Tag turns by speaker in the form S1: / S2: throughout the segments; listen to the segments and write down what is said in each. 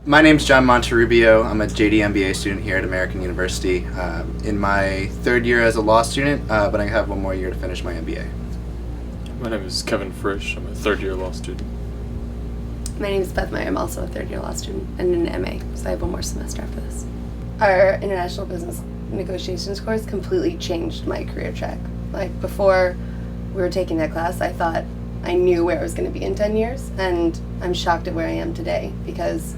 S1: My name's John Monterubio. I'm a JD MBA student here at American University. In my third year as a law student, but I have one more year to finish my MBA.
S2: My name is Kevin Frisch. I'm a third-year law student.
S3: My name is Beth Meyer. I'm also a third-year law student and an MA, so I have one more semester after this. Our international business negotiations course completely changed my career track. Like, before we were taking that class, I thought I knew where I was going to be in 10 years, and I'm shocked at where I am today because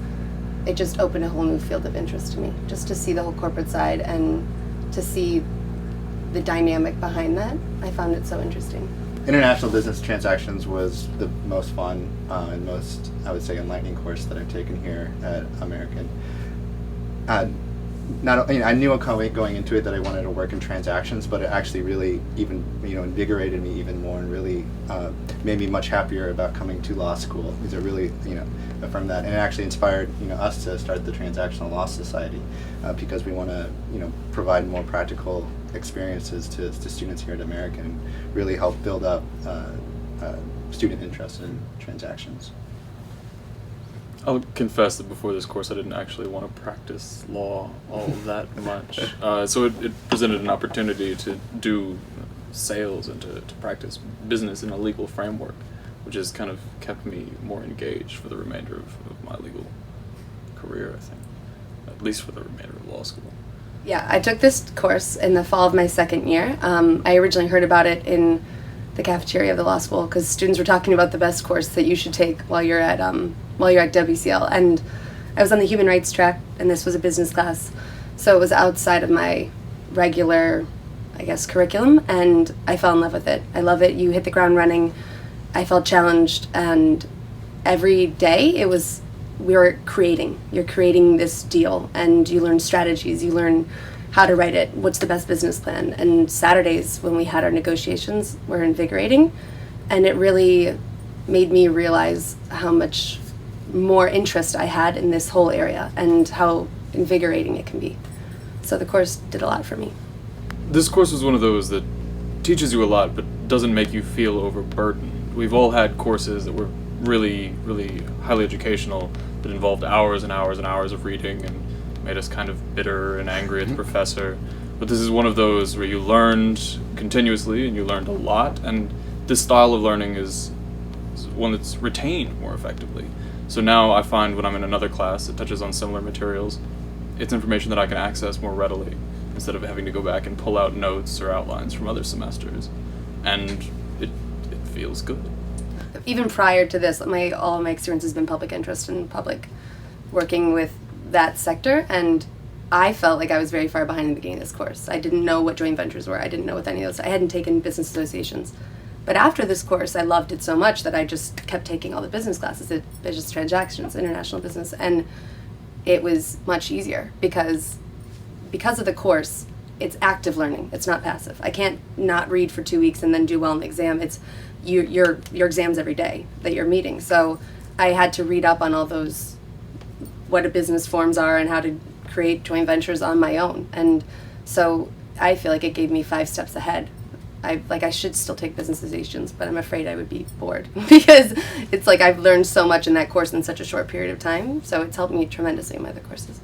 S3: it just opened a whole new field of interest to me, just to see the whole corporate side and to see the dynamic behind that. I found it so interesting.
S1: International business transactions was the most fun and most, I would say, enlightening course that I've taken here at American. I knew going into it that I wanted to work in transactions, but it actually really even invigorated me even more and really made me much happier about coming to law school. Because it really affirmed that, and it actually inspired us to start the Transactional Law Society because we want to provide more practical experiences to students here at American and really help build up student interest in transactions.
S2: I'll confess that before this course I didn't actually want to practice law all that much. So it presented an opportunity to do sales and to practice business in a legal framework, which has kind of kept me more engaged for the remainder of my legal career, I think, at least for the remainder of law school.
S3: Yeah, I took this course in the fall of my second year. I originally heard about it in the cafeteria of the law school because students were talking about the best course that you should take while you're at WCL, and I was on the human rights track, and this was a business class, so it was outside of my regular, curriculum, and I fell in love with it. I love it. You hit the ground running. I felt challenged, and every day you're creating this deal, and you learn strategies, you learn how to write it, what's the best business plan. And Saturdays when we had our negotiations were invigorating, and it really made me realize how much more interest I had in this whole area and how invigorating it can be. So the course did a lot for me.
S2: This course was one of those that teaches you a lot but doesn't make you feel overburdened. We've all had courses that were really, really highly educational that involved hours and hours and hours of reading and made us kind of bitter and angry at the professor. But this is one of those where you learned continuously and you learned a lot, and this style of learning is one that's retained more effectively. So now I find when I'm in another class that touches on similar materials, it's information that I can access more readily instead of having to go back and pull out notes or outlines from other semesters. And it feels good.
S3: Even prior to this, all of my experience has been public interest and public working with that sector, and I felt like I was very far behind in the beginning of this course. I didn't know what joint ventures were. I didn't know what any of those. I hadn't taken business associations. But after this course, I loved it so much that I just kept taking all the business classes, business transactions, international business, and it was much easier because of the course, it's active learning. It's not passive. I can't not read for 2 weeks and then do well in the exam. It's your exams every day that you're meeting. So I had to read up on all those, what a business forms are and how to create joint ventures on my own. And so I feel like it gave me 5 steps ahead. I should still take business associations, but I'm afraid I would be bored because it's like I've learned so much in that course in such a short period of time. So it's helped me tremendously in my other courses.